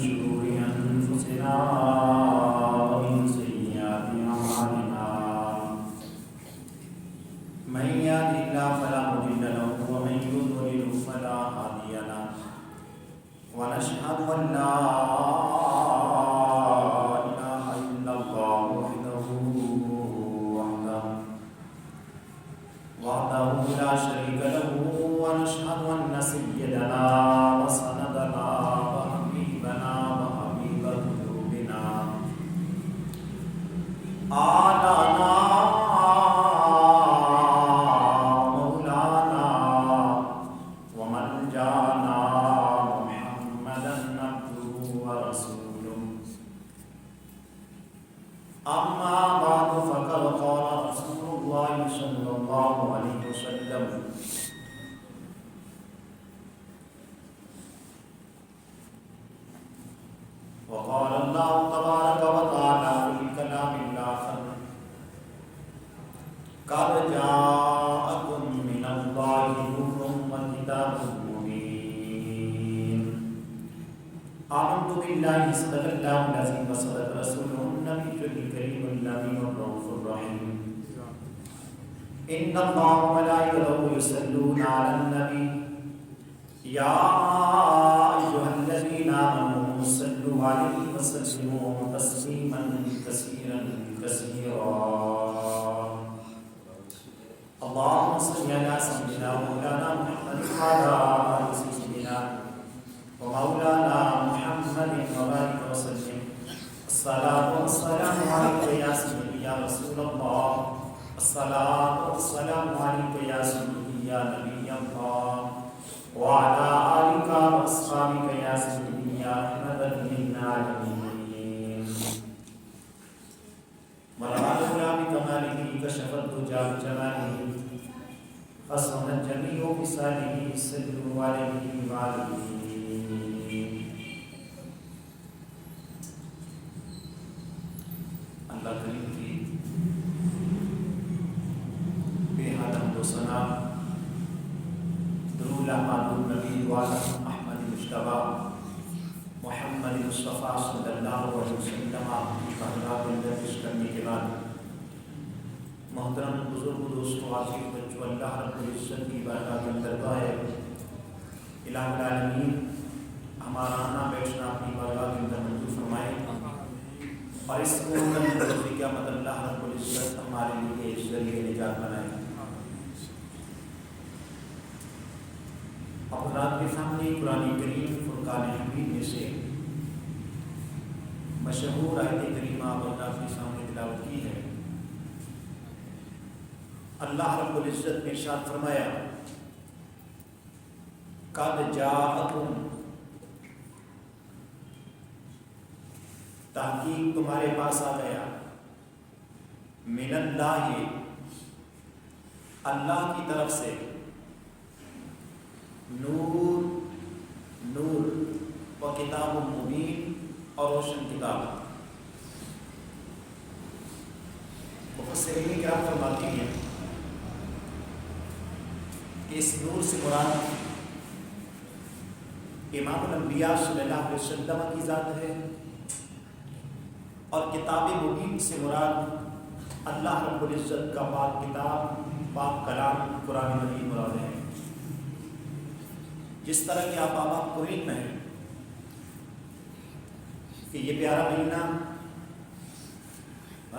شرور أنفسنا ومن سيئات أعمالنا من يهده الله فلا مضل له ومن يضلل فلا هادي له ونشهد أن لا إله إلا الله وحده لا شريك له ونشهد أن سيدنا وسندنا وحبيبنا وحبيب قلوبنا آلانا مولانا ومن جانا محمدا عبده ورسوله أما بعد فقد قال رسول الله صلى الله عليه وسلم وقال الله تبارك وتعالى في كلام الآخر قد جاءكم من الله نور وكتاب مبين آمنت بالله صدق الله العظيم وصدق رسوله النبي الكريم الأمين الرؤوف الرحيم إن الله وملائكته يصلون على النبي يا أيها الذين آمنوا صلوا عليه وسلموا تسليما كثيرا كثيرا اللهم صل على سيدنا ومولانا محمد وعلى آل سيدنا ومولانا محمد وبارك وسلم الصلاة والسلام عليك يا سيدي يا رسول الله الصلاة والسلام عليك يا سيدي يا نبي الله وعلى آلك وأصحابك يا سيدي يا رحمة للعالمين مرحبا بكماله كشف الدجى بجماله حسن الجميع بصاله صلوا عليه وآله اللہ کریم کی بے حد حمد و ثنا درود احمد النبی وعلی احمد مجتبی محمد مصطفیٰ صلی اللہ علیہ وسلم کی حضرات اندرش کرنے کے بعد محترم بزرگ دوستوں عزیز بچوں اللہ رب العزت کی بارگاہ میں درگاہ ہے الہ العالمین ہمارا آنا بیٹھنا اپنی بارگاہ کے اندر منظور فرمائے اور اس کو قیامت اللہ رب العزت ہمارے لیے ذریعہ نجات بنائے. حضرات کے سامنے قرآن کریم فرقان حمید میں سے مشہور آیت کریمہ اللہ کے سامنے تلاوت کی ہے. اللہ رب العزت نے ارشاد فرمایا قد جاءکم، تحقیق تمہارے پاس آ گیا، من اللہ، اللہ کی طرف سے، نور، نور و کتاب مبین، اور روشن کتاب. مفسرین کرام فرماتے ہیں کہ اس نور سے مراد امام الانبیاء صلی اللہ علیہ وسلم کی ذات ہے، اور کتاب مبین سے مراد اللہ رب العزت کا پاک کتاب، پاک کلام قرآن مجید مراد ہے. جس طرح کہ آپ آباد قرین میں ہیں کہ یہ پیارا مہینہ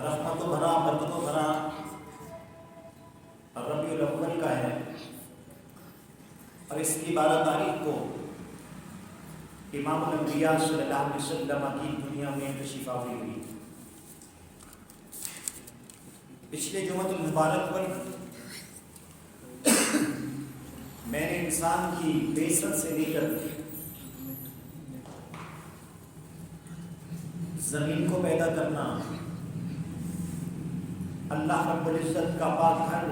رحمت و بھرا، برکت و بھرا ربیع الاول کا ہے، اور اس کی 12 تاریخ کو امام الانبیاء صلی اللہ علیہ وسلم کی دنیا میں تشریف آوری ہوئی. پچھلے جمعۃ المبارک پر میں نے انسان کی بعثت سے لے کر زمین کو پیدا کرنا، اللہ رب العزت کا پاک گھر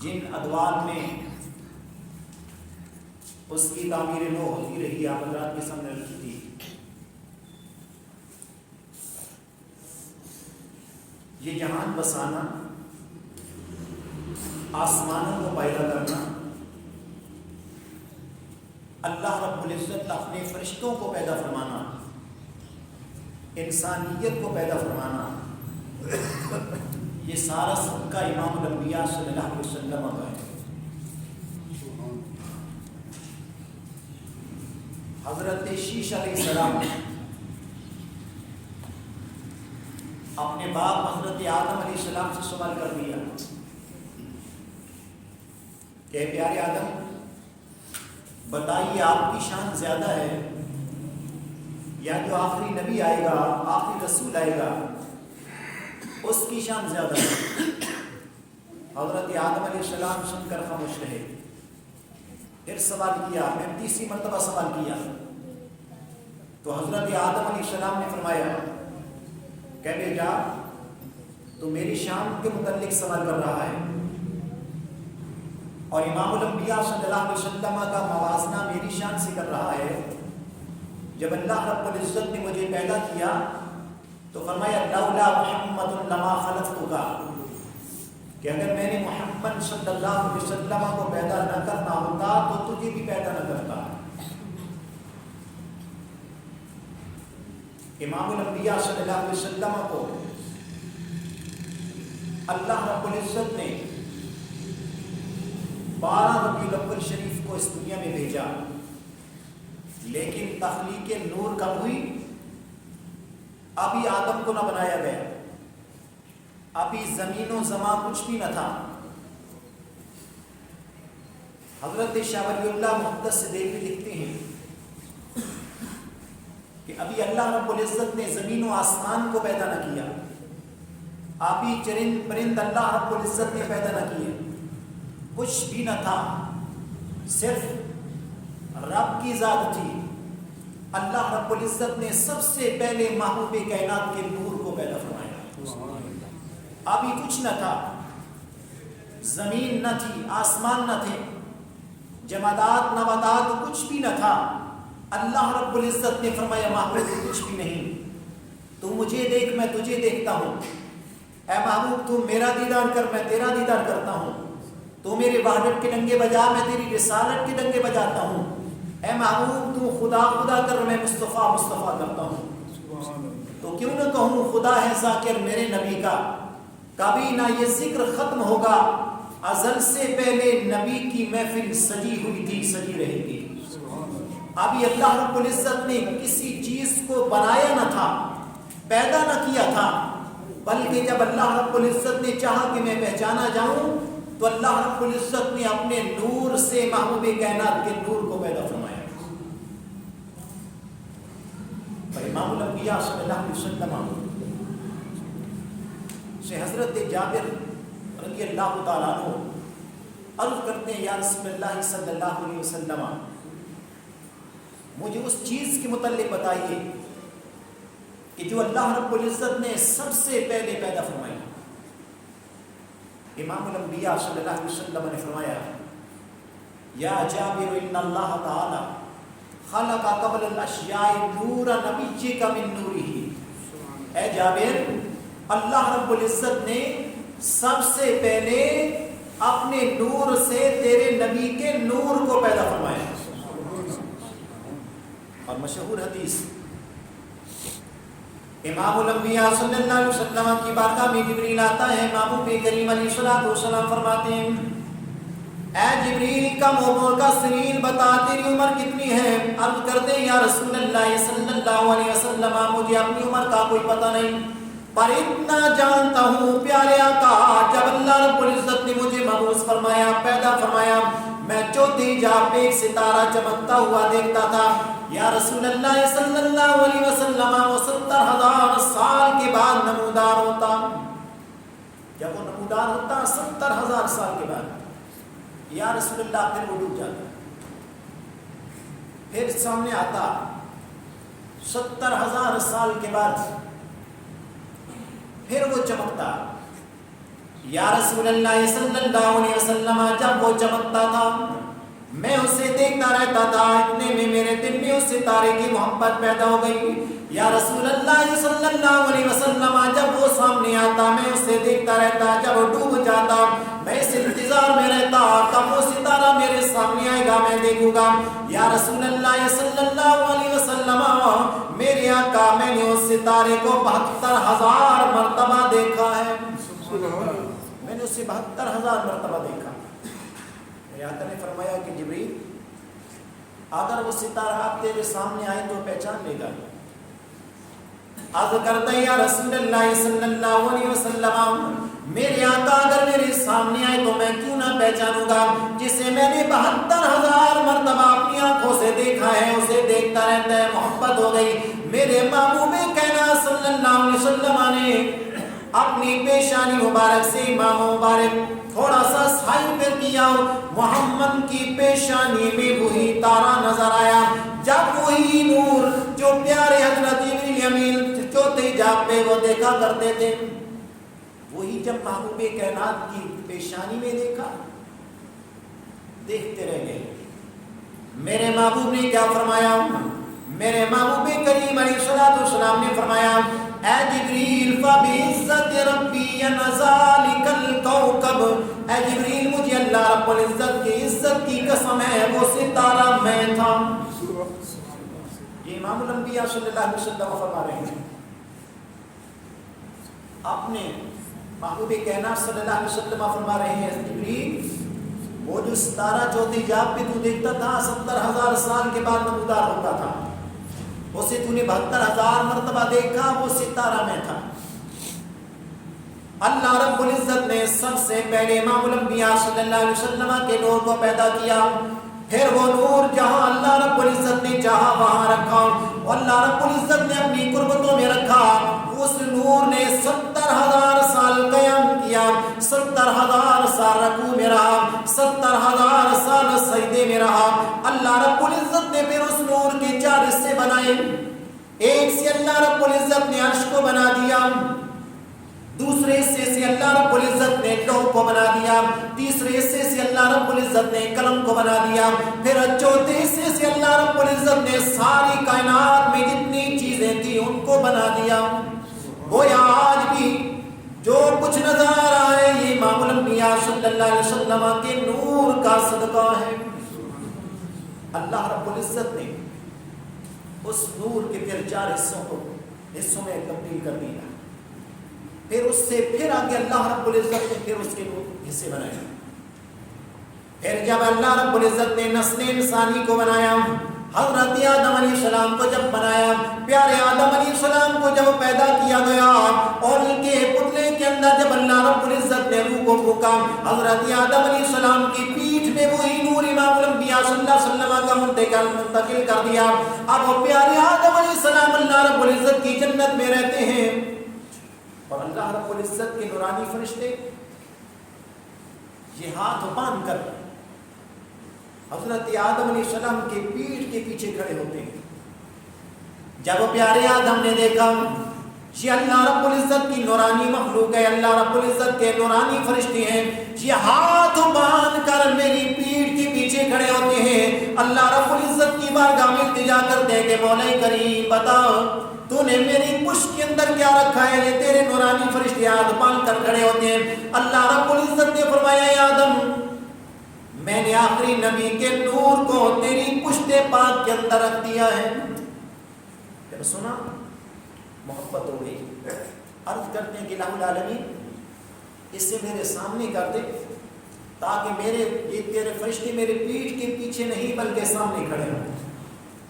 جن ادوار میں اس کی تعمیر نو ہوتی رہی، آپ حضرات کے سامنے رکھی تھی. یہ جہان بسانا، آسمانوں کو پیدا کرنا، اللہ رب العزت اپنے فرشتوں کو پیدا فرمانا، انسانیت کو پیدا فرمانا، یہ سارا صدقہ امام الانبیاء صلی اللہ علیہ وسلم کا ہے۔ حضرت شیش علیہ السلام اپنے باپ حضرت آدم علیہ السلام سے سوال کر دیا کہ پیارے آدم بتائیے آپ کی شان زیادہ ہے یا جو آخری نبی آئے گا، آخری رسول آئے گا، اس کی شان زیادہ ہے؟ حضرت آدم علیہ السلام سن کر خاموش رہے۔ پھر سوال کیا، میں تیسری مرتبہ سوال کیا تو حضرت آدم علیہ السلام نے فرمایا کہ بیٹا تو میری شان کے متعلق سوال کر رہا ہے اور امام الانبیاء صلی اللہ علیہ وسلم کا موازنہ میری شان سے کر رہا ہے۔ جب اللہ رب العزت نے مجھے پیدا کیا تو فرمایا لولا محمد لما خلقتک، کہ اگر میں نے محمد صلی اللہ علیہ وسلم کو پیدا نہ کرنا ہوتا تو تجھے بھی پیدا نہ کرتا۔ امام الانبیاء صلی اللہ علیہ وسلم کو اللہ رب العزت نے 12 ربیع الاول شریف کو اس دنیا میں بھیجا، لیکن تخلیق نور کب ہوئی؟ ابھی آدم کو نہ بنایا گیا، ابھی زمین و زمان کچھ بھی نہ تھا۔ حضرت شاہ ولی اللہ محدث دہلوی لکھتے ہیں کہ ابھی اللہ رب العزت نے زمین و آسمان کو پیدا نہ کیا، ابھی چرند پرند اللہ رب العزت نے پیدا نہ کیے، کچھ بھی نہ تھا، صرف رب کی ذات تھی۔ اللہ رب العزت نے سب سے پہلے محبوب کائنات کے نور کو پیدا فرمایا۔ ابھی کچھ نہ تھا، زمین نہ تھی، آسمان نہ تھے، جمادات نباتات کچھ بھی نہ تھا۔ اللہ رب العزت نے فرمایا محبوب کچھ بھی نہیں، تو مجھے دیکھ میں تجھے دیکھتا ہوں، اے محبوب تو میرا دیدار کر میں تیرا دیدار کرتا ہوں، تو میرے وحدت کے ڈنگے بجا میں تیری رسالت کے ڈنگے بجاتا ہوں، اے محبوب تو خدا خدا کر میں مصطفیٰ مصطفیٰ کرتا ہوں۔ تو کیوں نہ کہوں خدا ہے ذاکر میرے نبی کا، کبھی نہ یہ ذکر ختم ہوگا، ازل سے پہلے نبی کی محفل سجی ہوئی تھی، سجی رہے گی۔ ابھی اللہ رب العزت نے کسی چیز کو بنایا نہ تھا، پیدا نہ کیا تھا، بلکہ جب اللہ رب العزت نے چاہا کہ میں پہچانا جاؤں تو اللہ رب العزت نے اپنے نور سے محبوب کائنات کے نور کو پیدا فرمایا۔ اور امام الانبیاء صلی اللہ علیہ وسلم سے حضرت جابر رضی اللہ تعالیٰ عنہ عرض کرتے ہیں یا رسول اللہ صلی اللہ علیہ وسلم مجھے اس چیز کے متعلق بتائیے کہ جو اللہ رب العزت نے سب سے پہلے پیدا فرمائی۔ امام الانبیاء صلی اللہ علیہ وسلم نے فرمایا یا جابر ان اللہ تعالی خلق قبل الاشیاء نور نبیک من نورہ، اے جابر اللہ رب العزت نے سب سے پہلے اپنے نور سے تیرے نبی کے نور کو پیدا فرمایا۔ اور مشہور حدیث امام الانبیاء صلی اللہ علیہ وسلم کی بارگاہ میں جبریل آتا ہے، محبوب کریم علیہ الصلوۃ والسلام فرماتے ہیں اے جبریل کم عمر کا سنین بتا تیری عمر کتنی ہے؟ عرض کرتے ہیں یا رسول اللہ صلی اللہ علیہ وسلم مجھے اپنی عمر کا کوئی پتہ نہیں، پر اتنا جانتا ہوں پیارے آقا جب اللہ رب العزت نے مجھے مبعوث فرمایا، پیدا فرمایا، میں چوتھی جا پہ ایک ستارہ چمکتا ہوا دیکھتا تھا۔ یا رسول اللہ صلی اللہ علیہ وسلم وہ 70,000 سال کے بعد نمودار ہوتا، جب وہ نمودار ہوتا 70,000 سال کے بعد، یا رسول اللہ پھر وہ ڈوب جاتا، پھر سامنے آتا 70,000 سال کے بعد پھر وہ چمکتا۔ یا رسول اللہ صلی اللہ علیہ وسلم جب وہ چمکتا تھا میں اسے دیکھتا رہتا تھا، اتنے میں میرے دل میں اس ستارے کی محبت پیدا ہو گئی۔ یا رسول اللہ صلی اللہ علیہ وسلم جب وہ سامنے آتا میں اسے دیکھتا رہتا، جب وہ ڈوب جاتا میں اس انتظار میں رہتا کب وہ ستارہ میرے سامنے آئے گا، میں ستارے دیکھوں گا. یا رسول اللہ صلی اللہ علیہ وسلم میرے آقا میں نے اس ستارے کو 72,000 مرتبہ دیکھا ہے. میں نے اسے 72,000 مرتبہ دیکھا. میرے آقا نے فرمایا کہ جبریل اگر وہ ستارہ آپ تیرے سامنے آئے تو پہچان لے گا. عرض کرتا ہے یا رسول اللہ صلی اللہ علیہ وسلم میرے آقا اگر میرے سامنے آئے تو میں کیوں نہ پہچانوں گا. جسے میں نے 72,000 مرتبہ اپنی آنکھوں سے دیکھا ہے اسے دیکھتا رہتا ہے. محبت ہو گئی. میرے محبوب کائنات صلی اللہ علیہ وسلم نے اپنی پیشانی مبارک سے امام مبارک تھوڑا سا سائی پر کیا. محمد کی پیشانی میں وہی تارا نظر آیا. جب وہی نور جو پیارے حضرت جبریل امین چوتھے حجاب پہ وہ دیکھا کرتے تھے وہی جب محبوب کائنات کی پیشانی میں دیکھا دیکھتے رہ گئے. میرے محبوب نے کیا فرمایا؟ میرے محبوب کریم علیہ الصلوۃ والسلام نے فرمایا اے جبریل فبعزت ربی ذلک الکوکب. اے جبریل مجھے اللہ رب العزت کی عزت کی قسم ہے وہ ستارہ میں تھا. یہ امام الانبیاء صلی اللہ علیہ وسلم فرما رہے ہیں اپنے محبوب کائنات صلی اللہ علیہ وسلم فرما رہے ہیں جبریل وہ جو ستارہ چوتھے حجاب پہ تو دیکھتا تھا 70,000 سال کے بعد نمودار ہوتا تھا اسے تو نے 72,000 مرتبہ دیکھا وہ ستارہ میں تھا. اللہ رب العزت نے سب سے پہلے امام الانبیاء صلی اللہ علیہ وسلم کے نور کو پیدا کیا. پھر وہ نور جہاں اللہ رب العزت نے چاہا وہاں رکھا. اللہ رب العزت نے اپنی قربتوں میں رکھا. اس نور نے 70,000 سال قیام کیا. 70,000 سال رکوع میں رہا. 70,000 سال سجدے میں رہا. اللہ رب العزت نے پھر اس نور کے 4 حصے بنائے. ایک سے اللہ رب العزت نے عرش کو بنا دیا. دوسرے حصے سے اللہ رب العزت نے لوح کو بنا دیا. تیسرے حصے سے اللہ رب العزت نے قلم کو بنا دیا. پھر چوتھے حصے سے اللہ رب العزت نے ساری کائنات میں جتنی چیزیں تھیں ان کو بنا دیا. گویا آج بھی جو کچھ نظر آ رہا ہے یہ امام الانبیاء صلی اللہ علیہ وسلم کے نور کا صدقہ ہے. اللہ رب العزت نے اس نور کے پھر 4 حصوں میں تبدیل کر دیا. پھر اس سے پھر آگے اللہ رب العزت نے پھر اس کے حصے بنائے. پھر جب اللہ رب العزت نے نسل انسانی کو بنایا حضرت آدم علیہ السلام کو جب بنایا پیارے آدم علیہ السلام کو جب پیدا کیا گیا اور ان کے پتلے کے اندر جب اللہ رب العزت نے روح کو پھونکا حضرت آدم علیہ السلام کی پیٹھ میں وہی نور امام الانبیاء صلی اللہ علیہ وسلم کا منتقل کر دیا. اب وہ پیارے آدم علیہ السلام اللہ رب العزت کی جنت میں رہتے ہیں اور اللہ رب العزت کے نورانی فرشتے یہ ہاتھ باندھ کر حضرت آدم علیہ السلام کے پیٹھ کے پیچھے کھڑے ہوتے ہیں. جب پیارے آدم نے دیکھا یہ اللہ رب العزت کی نورانی مخلوق ہے اللہ رب العزت کے نورانی فرشتے ہیں یہ ہاتھ باندھ کر میری پیٹھ کے پیچھے کھڑے ہوتے ہیں. اللہ رب العزت کی بارگاہ میں التجا کرتے ہیں کہ مولا کریم بتا تو نے میری پشت کے اندر کیا رکھا ہے. یہ تیرے نورانی فرشتے ہاتھ باندھ کر کھڑے ہوتے ہیں. اللہ رب العزت نے فرمایا اے آدم میں نے آخری نبی کے نور کو تیری پشت پاک کے اندر رکھ دیا ہے. پھر سنا محبت ہو گئی. عرض کرتے ہیں کہ الہ العالمین اسے میرے سامنے کر دے تاکہ میرے یہ تیرے فرشتے میرے پیٹھ کے پیچھے نہیں بلکہ سامنے کھڑے ہوں.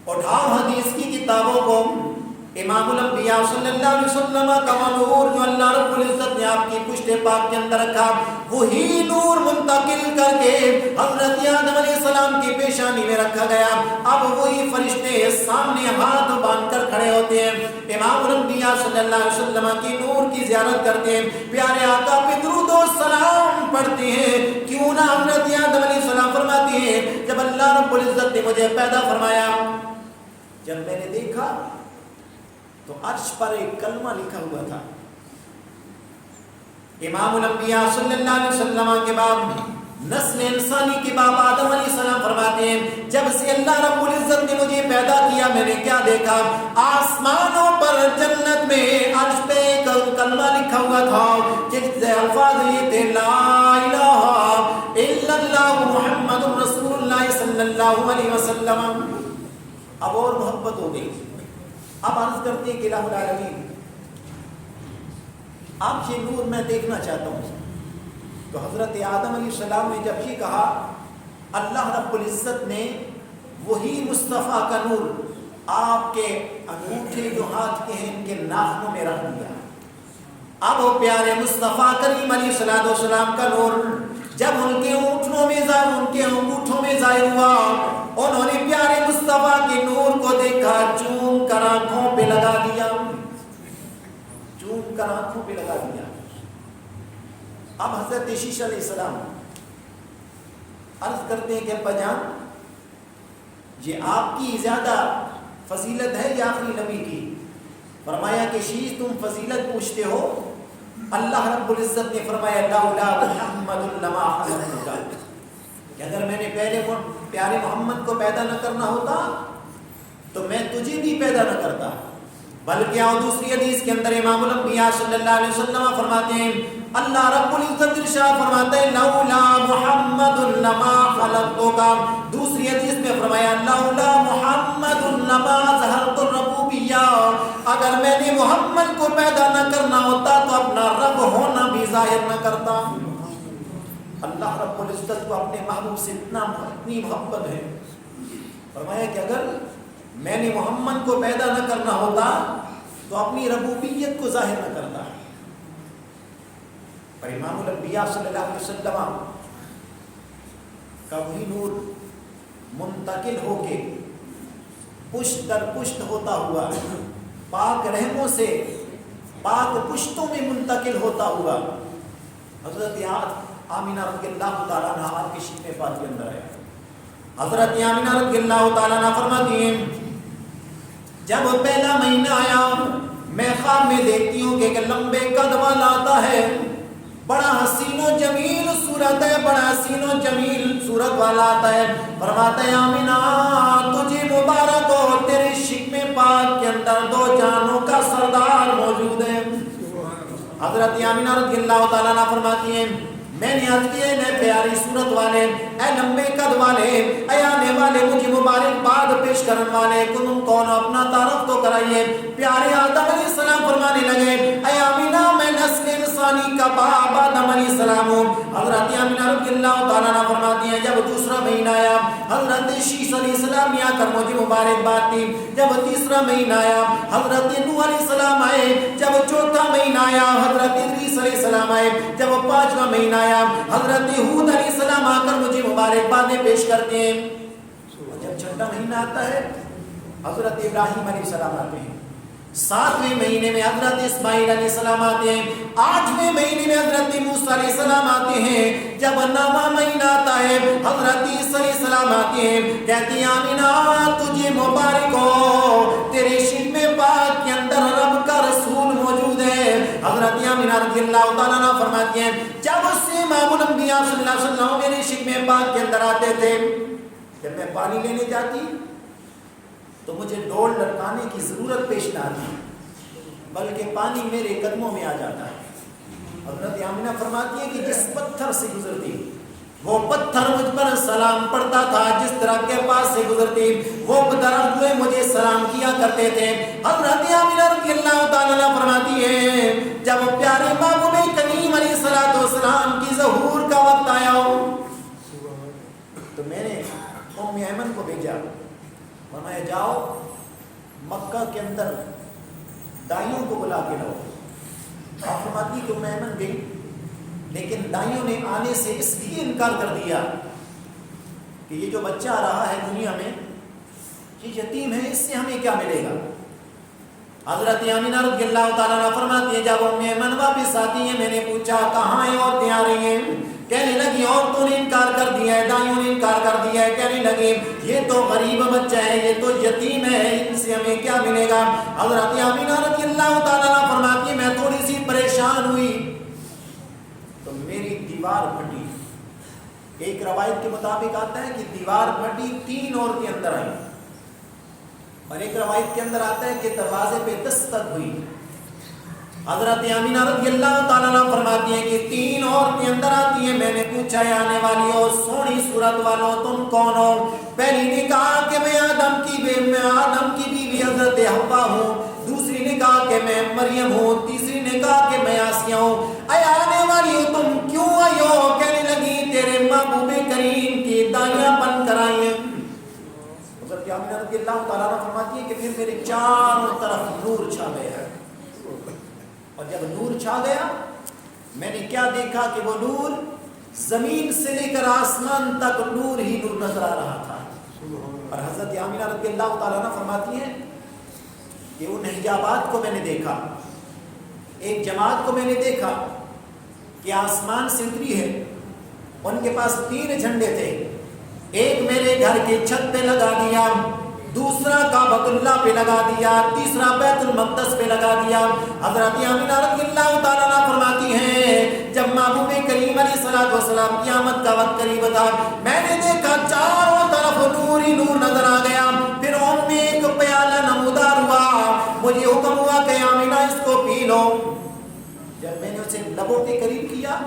اٹھاؤ حدیث کی کتابوں کو امام الانبیاء صلی اللہ علیہ وسلم کا نور جو اللہ رب العزت نے آپ کی پشت پاک کے اندر رکھا وہی نور منتقل کر کے حضرت آدم علیہ السلام کی پیشانی میں رکھا گیا. اب وہی فرشتے سامنے ہاتھ باندھ کر کھڑے ہوتے ہیں. امام الانبیاء صلی اللہ علیہ وسلم کی نور کی زیارت کرتے ہیں. پیارے آقا پہ درود و سلام پڑھتے ہیں. کیوں نہ حضرت آدم علیہ السلام فرماتے ہیں جب اللہ رب العزت نے مجھے پیدا فرمایا جب میں نے دیکھا تو عرش پر ایک کلمہ لکھا ہوا تھا. امام الانبیاء صلی اللہ علیہ وسلم کے بعد نسل انسانی کے باپ آدم علیہ السلام فرماتے ہیں جب سے اللہ رب العزت نے مجھے پیدا کیا میں نے کیا دیکھا آسمانوں پر جنت میں عرش پہ ایک کلمہ لکھا ہوا تھا جس سے الفاظ یہ تھے لا الہ الا اللہ محمد رسول اللہ صلی اللہ اللہ علیہ وسلم اب اور محبت ہو گئی. اب عرض کرتے ہیں کہ الہ العالمین آپ یہ نور میں دیکھنا چاہتا ہوں. تو حضرت آدم علیہ السلام نے جب یہ کہا اللہ رب العزت نے وہی مصطفیٰ کا نور آپ کے انگوٹھے جو ہاتھ کے ہیں ان کے ناخنوں میں رکھ دیا. اب وہ پیارے مصطفیٰ کریم علیہ السلام کا نور جب ان کے اونٹوں میں ان کے انگوٹھوں میں ظاہر ہوا انہوں نے پیارے مصطفیٰ کے نور کو دیکھا, چوم کر آنکھوں پہ لگا دیا, چوم کر آنکھوں پہ لگا دیا. اب حضرت شیشہ علیہ السلام عرض کرتے ہیں کہ ابا جان یہ آپ کی زیادہ فضیلت ہے یا آخری نبی کی؟ فرمایا کہ شیش تم فضیلت پوچھتے ہو, اللہ رب العزت نے فرمایا لولا محمد لما خلقتک, کہ اگر میں نے پہلے پیارے محمد کو پیدا نہ کرنا ہوتا تو میں تجھے بھی پیدا نہ کرتا. بلکہ اور دوسری حدیث کے اندر امام الانبیاء صلی اللہ علیہ وسلم فرماتے ہیں اللہ رب العزت ارشاد فرماتے ہیں لولا محمد لما خلقتک. دوسری حدیث میں فرمایا لولا محمد لما ظہرت الربوبیہ, اگر میں نے محمد کو پیدا نہ کرنا ہوتا تو اپنا رب ہونا بھی ظاہر نہ کرتا. اللہ رب العزت کو اپنے محبوب سے اتنی محبت ہے, فرمایا کہ اگر میں نے محمد کو پیدا نہ کرنا ہوتا تو اپنی ربوبیت کو ظاہر نہ کرتا. پر امام الانبیاء صلی اللہ علیہ وسلم کا وہی نور منتقل ہو کے پشت در پشت ہوتا ہوا پاک رحموں سے پاک پشتوں میں منتقل ہوتا ہوا حضرت آمینہ رضی اللہ تعالیٰ عنہ آپ کے شکم پاک کے اندر آیا. حضرت آمینہ رضی اللہ تعالیٰ عنہ فرماتی ہیں جب پہلا مہینہ آیا میں خواب میں دیکھتی ہوں کہ ایک لمبے قد والا آتا ہے, بڑا حسین و جمیل صورت ہے, بڑا حسین و جمیل صورت والا آتا ہے. فرماتا ہے آمینہ تجھے مبارک ہو تیرے شکم پاک کے اندر دو جانوں کا سردار موجود ہے. حضرت آمینہ رضی اللہ تعالیٰ عنہ فرماتی ہیں میں نے عرض کیا اے پیاری صورت والے, اے لمبے قد والے, اے آنے والے, مجھے مبارکباد پیش کرنے والے, تم کون اپنا تعارف تو کرائیے. پیارے آدم علیہ السلام فرمانے لگے اے آمینہ میں نسل انسانی کا باپ آدم علیہ السلام ہوں. حضرت آمینہ رضی اللہ تعالیٰ عنہ فرماتی ہیں جب دوسرا مہینہ آیا حضرت شیش علیہ السلام نے آ کر مجھے مبارکباد دی. جب تیسرا مہینہ آیا حضرت نوح علیہ السلام آئے. جب چوتھا مہینہ آیا حضرت ادریس علیہ السلام آئے. جب پانچواں مہینہ آیا حضرت ہود علیہ السلام آ کر مجھے مبارکبادیں پیش کرتے ہیں. جب چھٹا مہینہ آتا ہے حضرت ابراہیم علیہ السلام آتے ہیں. 7ویں مہینے میں حضرت اسماعیل علیہ السلام آتے ہیں. 8ویں مہینے میں حضرت موسیٰ علیہ السلام آتے ہیں. جب 9واں مہینہ آتا ہے حضرت عیسیٰ علیہ السلام آتے ہیں. کہتی ہیں آمینہ تجھے مبارک ہو تیرے شکم پاک کے اندر رب کا رسول موجود ہے. حضرت آمینہ رضی اللہ تعالیٰ عنہ فرماتی ہیں جب اس سے امام الانبیاء صلی اللہ علیہ وسلم میرے شکم پاک کے اندر آتے تھے جب میں پانی لینے جاتی تو مجھے ڈول لٹکانے کی ضرورت پیش نہ آتی بلکہ پانی میرے قدموں میں آ جاتا ہے. حضرت آمینہ فرماتی ہے کہ جس پتھر سے گزرتی وہ پتھر مجھ پر سلام پڑھتا تھا, جس درخت کے پاس سے گزرتی وہ درخت مجھے سلام کیا کرتے تھے. حضرت آمینہ رضی اللہ تعالیٰ عنہ فرماتی ہے جب پیارے محبوب کریم علیہ الصلوۃ والسلام کی ظہور کا وقت آیا تو میں نے ام ایمن کو بھیجا, فرمایا جاؤ مکہ کے اندر دائیوں کو بلا کے لاؤ. آپ فرماتی کہ ام ایمن گئی لیکن دائیوں نے آنے سے اس لیے انکار کر دیا کہ یہ جو بچہ آ رہا ہے دنیا میں یہ یتیم ہے, اس سے ہمیں کیا ملے گا. حضرت آمینہ رضی اللہ تعالیٰ عنہ فرماتی ہیں جب ام ایمن واپس آتی ہیں میں نے پوچھا کہاں ہیں عورتیں آ رہی ہیں. کہنے لگی عورتوں نے انکار کر دیا ہے, دائیوں نے انکار کر دیا ہے. کہنے لگی یہ تو غریب بچہ ہے, یہ تو یتیم ہے, ان سے ہمیں کیا ملے گا. حضرت آمینہ رضی اللہ تعالیٰ عنہ فرماتی ہیں میں تھوڑی سی پریشان ہوئی تو میری دیوار پھٹی. ایک روایت کے مطابق آتا ہے کہ دیوار پھٹی 3 عورتیں اندر آئیں اور ایک روایت کے اندر آتا ہے کہ دروازے پہ دستک ہوئی. حضرت آمینہ رضی اللہ تعالیٰ عنہ فرماتی ہیں کہ 3 عورتیں اندر آتی ہیں. میں نے پوچھا آنے والی ہو سونی صورت والوں تم کون ہو؟ پہلی نے کہا کہ میں آدم کی بیوی حضرت حوا ہوں. دوسری نے کہا کہ میں مریم ہوں. تیسری نے کہا کہ میں آسیہ ہوں. اے آنے والی ہو تم کیوں آئی ہو؟ کہنے لگی تیرے محبوب کریم کی دائیاں بن کر آئی ہیں. حضرت آمینہ رضی اللہ تعالیٰ عنہ فرماتی ہیں کہ پھر میرے چاروں طرف نور چھا گیا. اور جب نور چھا گیا میں نے کیا دیکھا کہ وہ نور زمین سے لے کر آسمان تک نور ہی نور نظر آ رہا تھا. اور حضرت آمینہ رضی اللہ تعالیٰ عنہ فرماتی ہیں کہ ان حجابات کو میں نے دیکھا. ایک جماعت کو میں نے دیکھا کہ آسمان سے اتری ہے. ان کے پاس 3 جھنڈے تھے. ایک میرے گھر کے چھت پہ لگا دیا, دوسرا کعبۃ اللہ پہ لگا دیا, تیسرا بیت المقدس پہ لگا دیا. حضرت آمینہ رضی اللہ تعالیٰ عنہ فرماتی ہیں جب محبوب کریم علیہ الصلوۃ والسلام قیامت کا وقت قریب تھا میں نے دیکھا چاروں طرف نور ہی نور نظر آ گیا. پھر ان میں ایک پیالہ نمودار ہوا. مجھے حکم ہوا کہ آمینہ اس کو پی لو. جب میں نے اسے لبوں کے قریب کیا,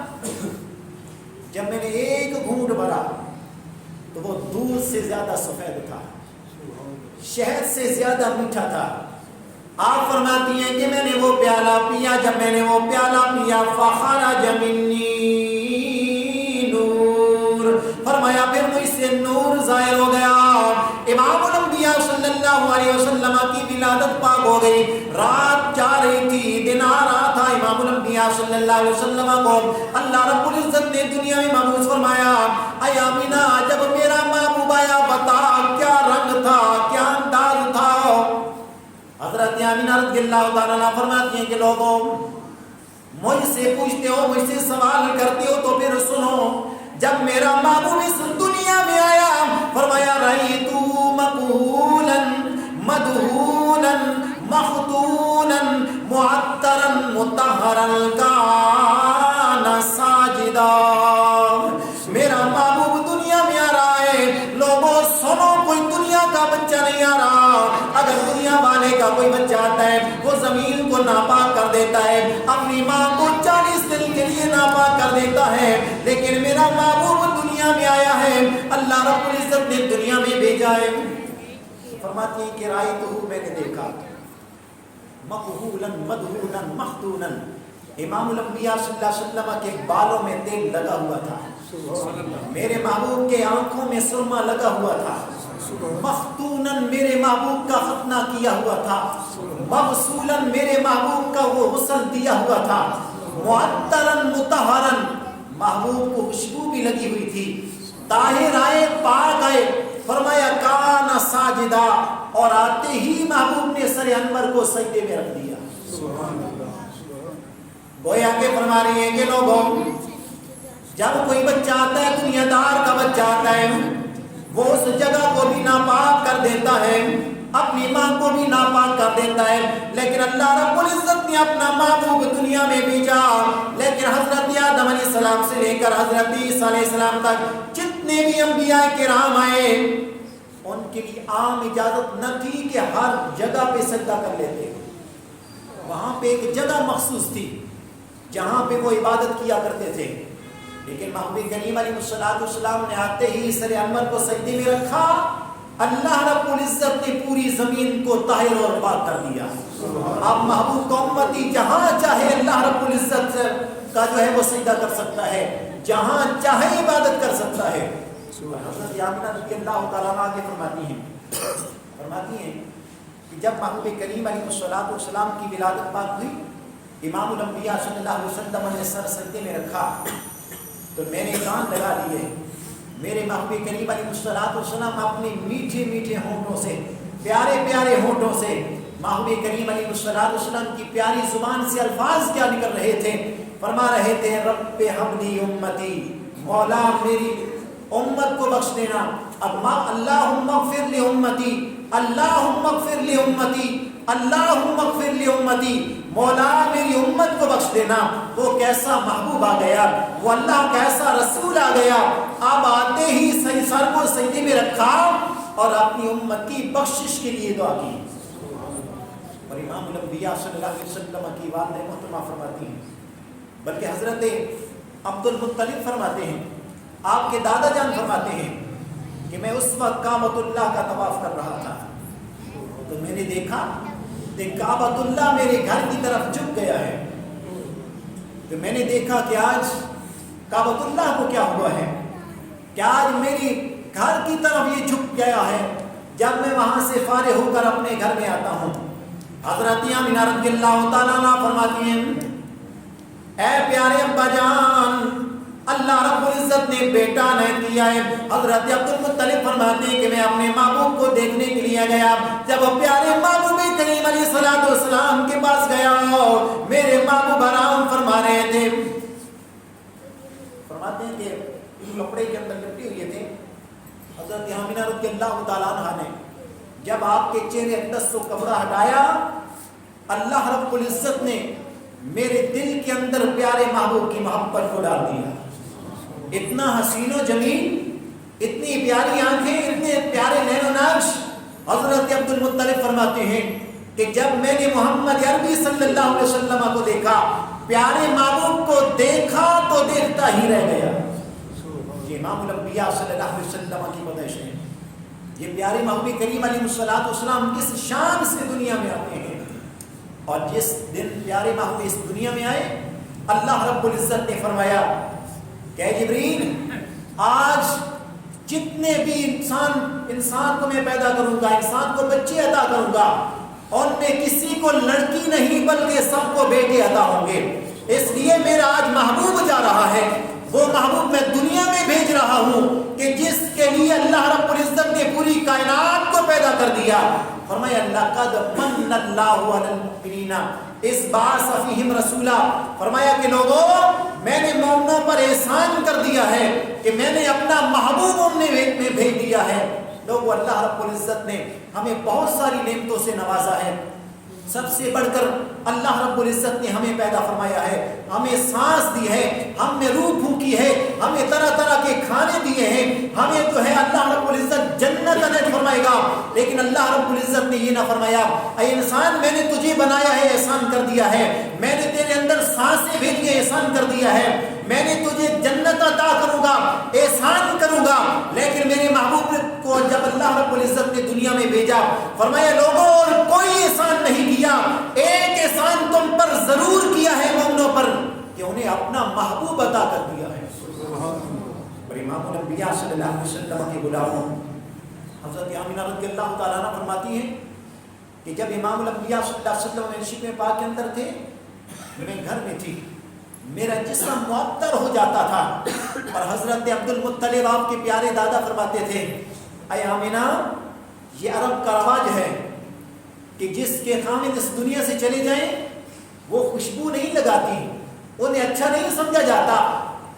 جب میں نے ایک گھونٹ بھرا تو وہ دودھ سے زیادہ سفید تھا, شہد سے زیادہ میٹھا تھا. آپ فرماتی ہیں کہ میں نے وہ پیالہ پیا. جب میں نے وہ پیالہ پیا فخرج منی نور, فرمایا پھر مجھ سے نور ظاہر ہو گیا. امام الانبیاء صلی اللہ علیہ وسلم کی ولادت پاک ہو گئی. رات جا رہی تھی, دن آ رہا تھا. امام الانبیاء صلی اللہ علیہ وسلم کو اللہ رب العزت نے دنیا میں مبعوث فرمایا. اے آمینہ جب میرا محبوب آیا بتا کیا رنگ تھا, کیا انداز تھا؟ حضرت آمینہ رضی اللہ تعالیٰ عنہ فرماتی ہیں کہ لوگوں مجھ سے پوچھتے ہو, مجھ سے سوال کرتے ہو تو پھر سنو. جب میرا محبوب اس دنیا میں آیا فرمایا رأیت مقبولا مدہونا مختونا معطرا مطہرا کان ساجدا. میرا محبوب دنیا میں آ رہا ہے. لوگوں سنو, کوئی دنیا کا بچہ نہیں آ رہا. اگر دنیا والے کا کوئی بچہ آتا ہے وہ زمین کو ناپاک کر دیتا ہے, اپنی ماں کو 40 دن کے لیے ناپاک کر دیتا ہے. لیکن میرا محبوب دنیا میں آیا ہے, اللہ رب العزت نے دنیا میں بھیجا ہے. فرماتی ہے کہ رأیتہ میں نے دیکھا مقبولا مدہونا مختونا. امام الانبیاء صلی اللہ علیہ وسلم کے بالوں میں تیل لگا ہوا تھا, میرے محبوب کے آنکھوں میں سرما لگا ہوا تھا, مختونن میرے محبوب کا ختنہ کیا ہوا تھا, مغسولن میرے محبوب کا وہ غسل دیا ہوا تھا, معطرن مطہرن محبوب کو خوشبو بھی لگی ہوئی تھی, طاہر آئے پاک آئے. فرمایا کان ساجدہ, اور آتے ہی محبوب نے سر انور کو سجدے میں رکھ دیا. گویا کہ فرما رہی ہیں کہ لوگوں جب کوئی بچہ آتا ہے, دنیا دار کا بچہ آتا ہے, وہ اس جگہ کو بھی ناپاک کر دیتا ہے, اپنی ماں کو بھی ناپاک کر دیتا ہے. لیکن اللہ رب العزت نے اپنا محبوب دنیا میں بھیجا. لیکن حضرت آدم علیہ السلام سے لے کر حضرت عیسیٰ علیہ السلام تک جتنے بھی انبیاء کرام آئے ان کے لیے عام اجازت نہ تھی کہ ہر جگہ پہ سجدہ کر لیتے. وہاں پہ ایک جگہ مخصوص تھی جہاں پہ وہ عبادت کیا کرتے تھے. لیکن محبوب کریم علیہ السلام نے آتے ہی سر انور کو سجدے میں رکھا. اللہ رب العزت نے پوری زمین کو طاہر اور پاک کر دیا. اب محبوب کا امتی جہاں چاہے اللہ رب العزت کا جو ہے وہ سجدہ کر سکتا ہے, جہاں چاہے عبادت کر سکتا ہے. حضرت آمینہ رضی اللہ تعالیٰ عنہ آگے فرماتی ہیں کہ جب محبوب کریم علیہ السلام کی ولادت پاک ہوئی, امام الانبیاء صلی اللہ علیہ وسلم نے سر سجدے میں رکھا تو میں نے کان لگا لیے. میرے محبوب کریم علیہ السلام اپنے میٹھے میٹھے ہونٹوں سے, پیارے پیارے ہونٹوں سے محبوب کریم علیہ السلام کی پیاری زبان سے الفاظ کیا نکل رہے تھے. فرما رہے تھے رب حبلی امتی, مولا میری امت کو بخش دینا. اب اللہم اغفر لی امتی, اللہم اغفر لی امتی, اللہم اغفر لی امتی, مولا میری امت کو بخش دینا. وہ کیسا محبوب آ گیا, وہ اللہ کیسا رسول آ گیا. اب آتے ہی سر کو سجدے میں رکھا اور اپنی امت کی بخشش کے لیے دعا کی. اور امام الانبیاء صلی اللہ علیہ وسلم کی والدہ محترمہ فرماتی ہیں، بلکہ حضرت عبد المطلب فرماتے ہیں، آپ کے دادا جان فرماتے ہیں کہ میں اس وقت کعبۃ اللہ کا طواف کر رہا تھا تو میں نے دیکھا کہ کعبۃ اللہ میرے گھر کی طرف جھک گیا ہے۔ تو میں نے دیکھا کہ آج کعبۃ اللہ کو کیا ہوا ہے کہ آج میری گھر کی طرف یہ جھک گیا ہے جب میں وہاں سے فارغ ہو کر اپنے گھر میں آتا ہوں۔ حضرت آمینہ رضی اللہ تعالیٰ عنہ فرماتی ہیں، اے پیارے ابا جان، اللہ رب العزت نے بیٹا نہیں دیا ہے۔ حضرت عبد المطلب فرماتے ہیں کہ میں اپنے محبوب کو دیکھنے کے لیے گیا، جب پیارے محبوب کریم علیہ الصلوۃ والسلام کے پاس گیا، میرے محبوب آرام فرما رہے تھے۔ فرماتے ہیں کہ کپڑے کے اندر لپٹے ہوئے تھے۔ حضرت آمینہ رضی اللہ تعالیٰ عنہ نے جب آپ کے چہرے اندر سے کپڑا ہٹایا، اللہ رب العزت نے میرے دل کے اندر پیارے محبوب کی محبت کو ڈال دیا۔ اتنا حسین و جمیل، اتنی پیاری آنکھیں، اتنے پیارے نین و نقش۔ حضرت عبد المطلب فرماتے ہیں کہ جب میں نے محمد عربی صلی اللہ علیہ وسلم کو دیکھا، پیارے محبوب کو دیکھا تو دیکھتا ہی رہ گیا۔ یہ امام الانبیاء صلی اللہ علیہ وسلم کی پیدائش ہے۔ یہ پیارے محبوب کریم علیہ الصلوۃ والسلام کس شان سے دنیا میں آتے ہیں، اور جس دن پیارے محبوب اس دنیا میں آئے، اللہ رب العزت نے فرمایا کہ اے جبریل، آج جتنے بھی انسان کو میں پیدا کروں گا، انسان کو بچے عطا کروں گا، اور میں کسی کو لڑکی نہیں بلکہ سب کو بیٹے عطا ہوں گے۔ اس لیے میرا آج محبوب جا رہا ہے، وہ محبوب میں دنیا میں بھیج رہا ہوں کہ جس کے لیے اللہ رب العزت نے پوری کائنات کو پیدا کر دیا۔ فرمایا لقد من اللہ علی المؤمنین اذ بعث فیہم رسولا، فرمایا کہ لوگوں، میں نے مومنوں پر احسان کر دیا ہے کہ میں نے اپنا محبوب انہیں میں بھیج دیا ہے۔ لوگوں، اللہ رب العزت نے ہمیں بہت ساری نعمتوں سے نوازا ہے۔ سب سے بڑھ کر اللہ رب العزت نے ہمیں پیدا فرمایا ہے، ہمیں سانس دی ہے، ہم میں روح پھونکی ہے، ہمیں طرح طرح کے کھانے دیے ہیں، ہمیں جو ہے اللہ رب العزت جنت عطا فرمائے گا۔ لیکن اللہ رب العزت نے یہ نہ فرمایا، اے انسان، میں نے تجھے بنایا ہے، احسان کر دیا ہے، میں نے تیرے اندر سانسیں بھیجی ہے، احسان کر دیا ہے، میں نے تجھے جنت عطا کروں گا، احسان کروں گا۔ لیکن میرے محبوب کو جب اللہ رب العزت نے دنیا میں بھیجا، فرمایا لوگوں، اور کوئی احسان نہیں کیا، ایک احسان تم پر ضرور کیا ہے مومنوں پر، کہ انہیں اپنا محبوب عطا کر دیا ہے۔ اور امام الانبیاء صلی اللہ علیہ وسلم کے غلاموں حضرت آمینہ رضی اللہ تعالیٰ عنہ فرماتی ہیں کہ جب امام الانبیاء صلی اللہ علیہ وسلم شکم پاک کے اندر تھے، میں گھر میں تھی، میرا جسم معطر ہو جاتا تھا، اور حضرت عبد المطلب آپ کے پیارے دادا فرماتے تھے، اے آمینہ، یہ عرب کا رواج ہے کہ جس کے خامد اس دنیا سے چلے جائیں وہ خوشبو نہیں لگاتی، انہیں اچھا نہیں سمجھا جاتا،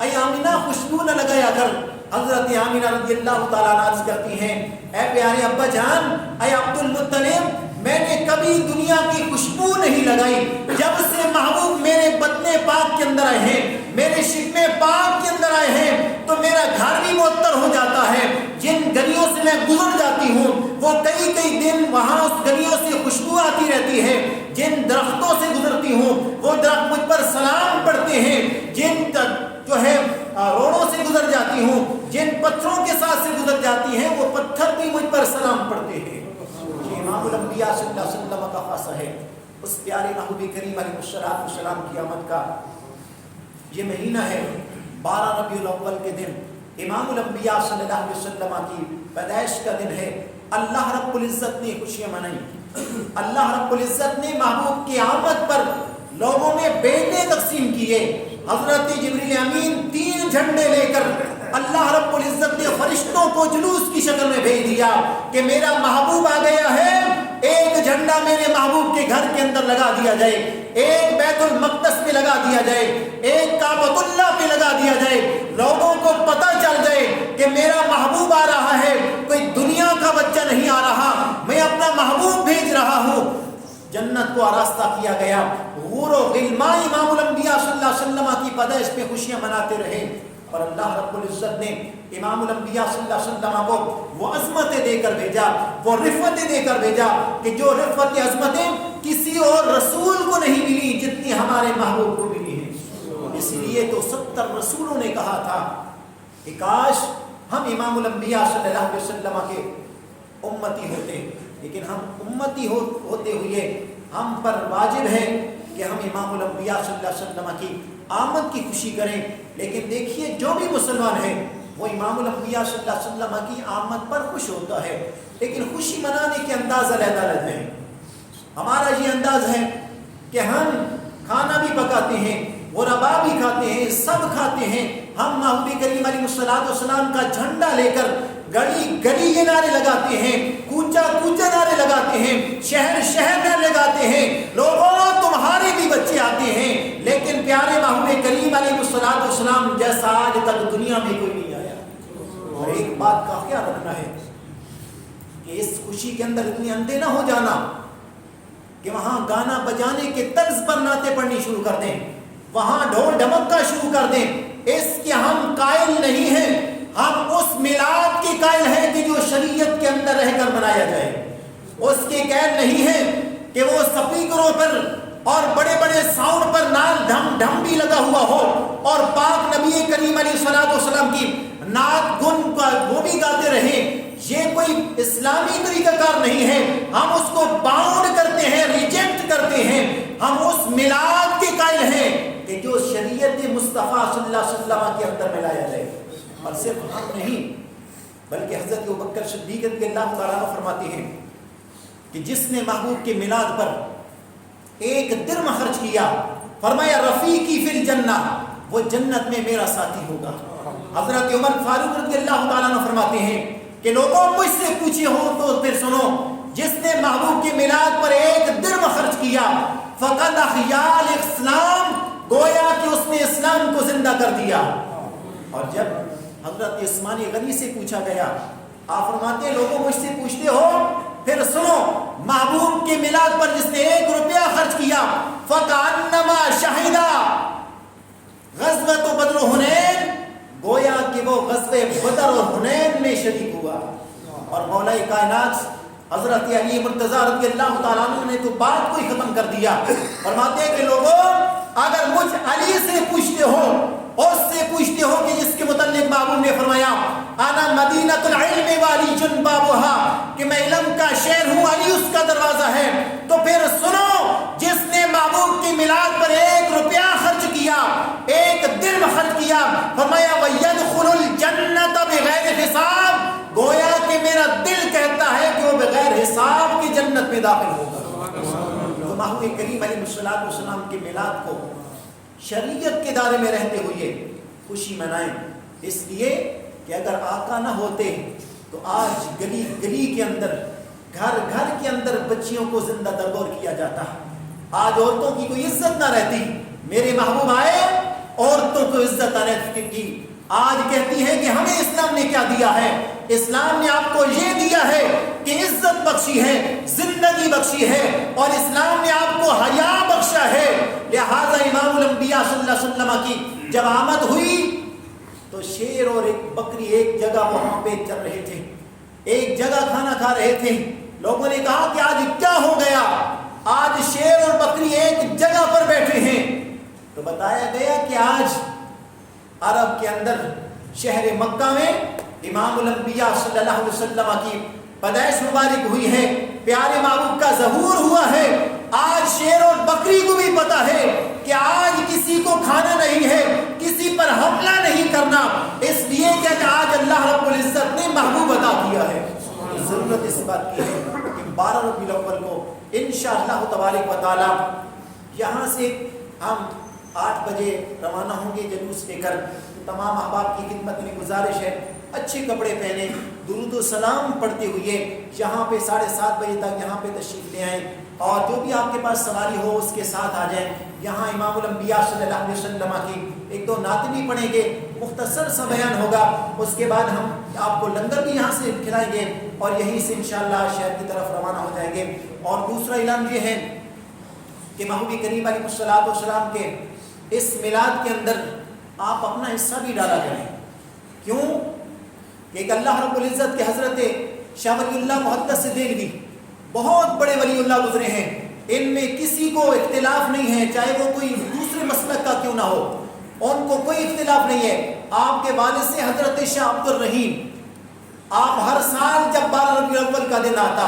اے آمینہ خوشبو نہ لگایا کر۔ حضرت آمینہ رضی اللہ تعالیٰ عنہ عرض کرتی ہیں، اے پیارے ابا جان، اے عبد المطلب، میں نے کبھی دنیا کی خوشبو نہیں لگائی، جب سے محبوب میرے بطن پاک کے اندر آئے ہیں، میرے شکم پاک کے اندر آئے ہیں، تو میرا گھر بھی معطر ہو جاتا ہے۔ جن گلیوں سے میں گزر جاتی ہوں وہ کئی کئی دن وہاں اس گلیوں سے خوشبو آتی رہتی ہے، جن درختوں سے گزرتی ہوں وہ درخت مجھ پر سلام پڑھتے ہیں، جن جو ہے روڑوں سے گزر جاتی ہوں، جن پتھروں کے ساتھ سے گزر جاتی ہیں، وہ پتھر بھی مجھ پر سلام پڑھتے ہیں۔ امام الانبیاء صلی اللہ علیہ وسلم کا خاصہ ہے، اس پیارے محبوب کریم علیہ السلام کی آمد کا یہ مہینہ ہے 12 ربیع الاول کے دن، امام الانبیاء صلی اللہ علیہ وسلم کی پیدائش کا دن ہے۔ اللہ رب العزت نے خوشیاں منائی، اللہ رب العزت نے محبوب کی آمد پر لوگوں میں بیٹے تقسیم کیے۔ حضرت جبریل امین 3 جھنڈے لے کر اللہ رب العزت نے فرشتوں کو جلوس کی شکل میں بھیج دیا کہ میرا محبوب آ گیا ہے، ایک جھنڈا میرے محبوب کے گھر کے اندر لگا دیا جائے، ایک بیت المقدس پہ لگا دیا جائے، ایک کعبۃ اللہ پہ لگا دیا جائے، لوگوں کو پتہ چل جائے کہ میرا محبوب آ رہا ہے، کوئی دنیا کا بچہ نہیں آ رہا، میں اپنا محبوب بھیج رہا ہوں۔ جنت کو آراستہ کیا گیا، غور و غلمان امام الانبیاء صلی اللہ علیہ وسلم کی پیدائش پہ خوشیاں مناتے رہے۔ اور اللہ رب العزت نے امام الانبیاء صلی اللہ علیہ وسلم کو وہ عظمتیں دے کر بھیجا، وہ رفعتیں دے کر بھیجا کہ جو رفعت عظمتیں کسی اور رسول کو نہیں ملی جتنی ہمارے محبوب کو ملی ہیں۔ اس لیے تو 70 رسولوں نے کہا تھا کہ کاش ہم امام الانبیاء صلی اللہ علیہ وسلم کے امتی ہوتے، لیکن ہم امتی ہوتے ہوئے ہم پر واجب ہے کہ ہم امام الانبیاء صلی اللہ علیہ وسلم کی آمد کی خوشی کریں۔ لیکن دیکھیے جو بھی مسلمان ہے وہ امام الانبیاء صلی اللہ علیہ وسلم کی آمد پر خوش ہوتا ہے، لیکن خوشی منانے کے انداز علیحدہ علیحدہ ہیں۔ ہمارا یہ انداز ہے کہ ہم کھانا بھی پکاتے ہیں، غربا بھی کھاتے ہیں، سب کھاتے ہیں، ہم محبوب کریم علیہ الصلوۃ والسلام کا جھنڈا لے کر گلی گلی یہ نعرے لگاتے ہیں، کوچا کوچا نعرے لگاتے ہیں، شہر شہر نعرے لگاتے ہیں، لوگوں تمہارے بھی بچے آتے ہیں، لیکن پیارے محبوب کریم علیہ الصلوۃ والسلام جیسا آج تک دنیا میں کوئی نہیں آیا۔ اور ایک بات کا خیال رکھنا ہے کہ اس خوشی کے اندر اتنے اندھے نہ ہو جانا کہ وہاں گانا بجانے کے طرز پر نعتیں پڑھنی شروع کر دیں، وہاں ڈھول ڈھمکا شروع کر دیں۔ اس کے ہم قائل نہیں ہیں، ہم اس میلاد کے قائل ہیں کہ جو شریعت کے اندر رہ کر منایا جائے۔ اس کے قائل نہیں ہیں کہ وہ سپیکروں پر اور بڑے بڑے ساؤنڈ پر نال ڈھم ڈھم بھی لگا ہوا ہو اور پاک نبی کریم علیہ الصلوۃ والسلام کی نعت گن وہ بھی گاتے رہیں۔ یہ کوئی اسلامی طریقہ کار نہیں ہے، ہم اس کو باؤنڈ کرتے ہیں، ریجیکٹ کرتے ہیں۔ ہم اس میلاد کے قائل ہیں کہ جو شریعت مصطفیٰ صلی اللہ علیہ وسلم کے اندر ملایا جائے۔ اور صرف ہم نہیں بلکہ حضرت ابوبکر صدیق رضی اللہ تعالیٰ عنہ فرماتے ہیں کہ جس نے محبوب کے میلاد پر ایک درم خرچ کیا، فرمایا رفیقی فی الجنہ، وہ جنت میں میرا ساتھی ہوگا۔ حضرت عمر فاروق رضی اللہ تعالیٰ عنہ فرماتے ہیں کہ لوگوں مجھ سے پوچھے ہو تو پھر سنو، جس نے محبوب کے میلاد پر ایک درم خرچ کیا فقد احیا الاسلام، گویا کہ اس نے اسلام کو زندہ کر دیا۔ اور جب حضرت عثمان غنی سے پوچھا گیا، آپ فرماتے ہیں لوگوں مجھ سے پوچھتے ہو پھر سنو، محبوب کے میلاد پر جس نے 1 روپیہ خرچ کیا فکأنما شہدا غزوۃ بدر و حنین، گویا کہ وہ غزوہ بدر اور حنین میں شریک ہوا۔ اور مولا کائنات حضرت علی مرتضیٰ رضی اللہ تعالیٰ عنہ نے تو بات کو ہی ختم کر دیا، فرماتے ہیں کہ لوگوں اگر مجھ علی سے پوچھتے ہو، اس سے پوچھتے ہو کہ جس کے متعلق محبوب نے فرمایا انا مدینۃ العلم وعلی جنبابها، کہ میں علم کا شہر ہوں، علی اس کا دروازہ ہے، تو پھر سنو جس نے محبوب کی میلاد پر 1 روپیہ خرچ کیا، 1 درم خرچ کیا، فرمایا وَيَدْخُلُ الْجَنَّةَ بِغَيْرِ حساب، گویا کہ میرا دل کہتا ہے کہ وہ بغیر حساب کی جنت میں داخل ہوگا۔ تو محبوب کریم علیہ الصلوۃ والسلام کے میلاد کو شریعت کے دائرے میں رہتے ہوئے خوشی منائیں، اس لیے کہ اگر آقا نہ ہوتے تو آج گلی گلی کے اندر، گھر گھر کے اندر بچیوں کو زندہ درگور کیا جاتا، آج عورتوں کی کوئی عزت نہ رہتی۔ میرے محبوب آئے، عورتوں کو عزت نہ رہتی کی، آج کہتی ہے کہ ہمیں اسلام نے کیا دیا ہے، اسلام نے آپ کو یہ دیا ہے کہ عزت بخشی ہے، زندگی بخشی ہے، اور اسلام نے آپ کو حیا بخشا ہے۔ لہذا امام الانبیاء صلی اللہ علیہ وسلم کی جب آمد ہوئی تو شیر اور ایک بکری ایک جگہ وہاں پہ چل رہے تھے، ایک جگہ کھانا کھا رہے تھے۔ لوگوں نے کہا کہ آج کیا ہو گیا، آج شیر اور بکری ایک جگہ پر بیٹھے ہیں؟ تو بتایا گیا کہ آج عرب کے اندر شہر مکہ میں امام الانبیاء صلی اللہ علیہ وسلم کی پیدائش مبارک ہوئی ہے، پیارے محبوب کا ظہور ہوا ہے۔ آج شیر اور بکری کو بھی پتا ہے کہ آج کسی کو کھانا نہیں ہے، کسی پر حملہ نہیں کرنا، اس لیے کہ آج اللہ رب العزت نے محبوب عطا کیا ہے۔ ضرورت اس بات کی ہے کہ 12 ربیع الاول کو انشاءاللہ تبارک و تعالی یہاں سے ہم 8 بجے روانہ ہوں گے جلوس لے کر۔ تمام احباب کی خدمت میں گزارش ہے اچھے کپڑے پہنے، درود و سلام پڑھتے ہوئے یہاں پہ 7:30 بجے تک یہاں پہ تشریف لے آئیں، اور جو بھی آپ کے پاس سواری ہو اس کے ساتھ آ جائیں۔ یہاں امام الانبیاء صلی اللہ علیہ وسلم کی 1-2 نعتیں بھی پڑھیں گے، مختصر سا بیان ہوگا، اس کے بعد ہم آپ کو لنگر بھی یہاں سے کھلائیں گے اور یہیں سے انشاءاللہ شہر کی طرف روانہ ہو جائیں گے۔ اور دوسرا اعلان یہ ہے کہ محبوب کریم علیہ الصلوۃ والسلام کے اس میلاد کے اندر آپ اپنا حصہ بھی ڈالا کریں. کیوں کہ ایک اللہ رب العزت کے حضرت شاہ ولی اللہ محدث دہلوی بہت بڑے ولی اللہ گزرے ہیں، ان میں کسی کو اختلاف نہیں ہے، چاہے وہ کوئی دوسرے مسلک کا کیوں نہ ہو، ان کو کوئی اختلاف نہیں ہے. آپ کے والد سے حضرت شاہ عبد الرحیم، آپ ہر سال جب 12 ربیع الاول کا دن آتا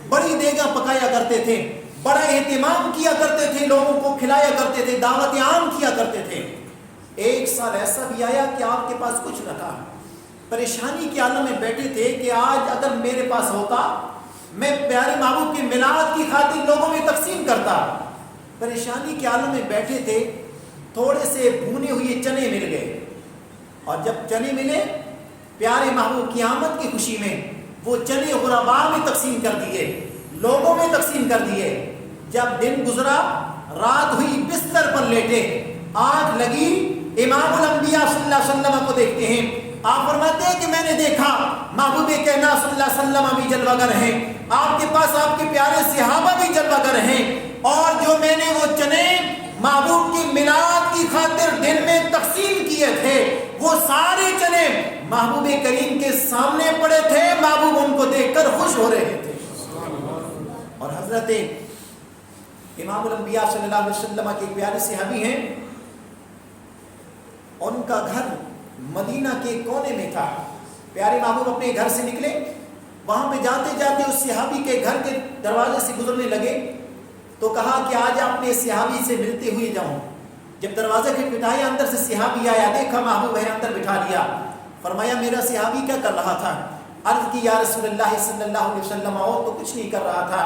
بڑی دیگاں پکایا کرتے تھے، بڑا اہتمام کیا کرتے تھے، لوگوں کو کھلایا کرتے تھے، دعوت عام کیا کرتے تھے. ایک سال ایسا بھی آیا کہ آپ کے پاس کچھ نہ تھا، پریشانی کے عالم میں بیٹھے تھے کہ آج اگر میرے پاس ہوتا میں پیارے محبوب کی میلاد کی خاطر لوگوں میں تقسیم کرتا. پریشانی کے عالم میں بیٹھے تھے، تھوڑے سے بھونے ہوئے چنے مل گئے، اور جب چنے ملے پیارے محبوب کی آمد کی خوشی میں وہ چنے غرباء میں تقسیم کر دیے، لوگوں میں تقسیم کر دیے. جب دن گزرا، رات ہوئی، بستر پر لیٹے، آنکھ لگی، امام الانبیاء صلی اللہ علیہ وسلم کو دیکھتے ہیں. آپ فرماتے ہیں کہ میں نے دیکھا محبوب کائنات صلی اللہ علیہ وسلم بھی جلوہ گر ہیں، آپ کے پاس آپ کے پیارے صحابہ بھی جلوہ گر ہیں، اور جو میں نے وہ چنے محبوب کی میلاد کی خاطر دن میں تقسیم کیے تھے وہ سارے چنے محبوب کریم کے سامنے پڑے تھے، محبوب ان کو دیکھ کر خوش ہو رہے تھے. اور حضرت امام الانبیاء صلی اللہ علیہ وسلم کے پیارے صحابی ہیں، ان کا گھر مدینہ کے کونے میں تھا. پیارے محبوب اپنے گھر سے نکلے، وہاں پہ جاتے جاتے اس صحابی کے گھر کے دروازے سے گزرنے لگے تو کہا کہ آج اپنے صحابی سے ملتے ہوئے جاؤں. جب دروازے کھٹکھٹایا، اندر سے صحابی آیا، دیکھا محبوب ہے، اندر بٹھا لیا. فرمایا میرا صحابی کیا کر رہا تھا؟ عرض کی یا رسول اللہ صلی اللہ علیہ وسلم، اور تو کچھ نہیں کر رہا تھا،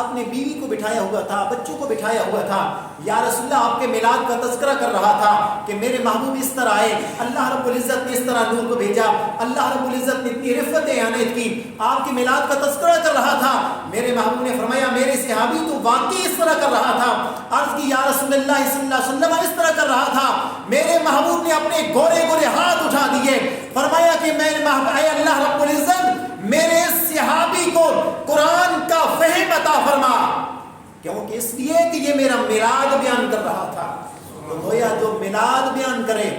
اپنے بیوی کو بٹھایا ہوا تھا، بچوں کو بٹھایا ہوا تھا. یا رسول اللہ آپ کے میلاد کا تذکرہ کر رہا تھا کہ میرے محبوب اس طرح آئے، اللہ رب العزت نے اس طرح نور کو بھیجا، اللہ رب العزت نے اتنی رفعتیں عنایت کی، آپ کے میلاد کا تذکرہ کر رہا تھا. میرے محبوب نے فرمایا میرے صحابی تو واقعی اس طرح کر رہا تھا. عرض کی یا رسول اللہ صلی اللہ علیہ وسلم اس طرح کر رہا تھا. میرے محبوب نے اپنے گورے گورے ہاتھ اٹھا دیے، فرمایا کہ میں اے اللہ رب العزت میرے صحابی کو قرآن کا فہم عطا فرما، کیونکہ اس لیے کہ یہ میرا میلاد بیان کر رہا تھا. تو گویا جو میلاد بیان کرے،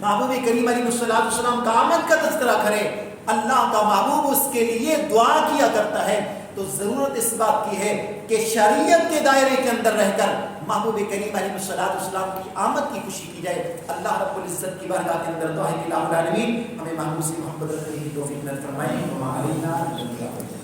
محبوب کریم علیہ الصلوۃ والسلام کا آمد کا تذکرہ کرے، اللہ کا محبوب اس کے لیے دعا کیا کرتا ہے. تو ضرورت اس بات کی ہے کہ شریعت کے دائرے کے اندر رہ کر محبوب کریم علیہ الصلوۃ والسلام کی آمد کی خوشی کی جائے. اللہ رب العزت کی بارگاہ کے اندر دعا ہے کہ الہ العالمین ہمیں محبوب سے محبت رکھنے کی توفیق عطا فرمائے.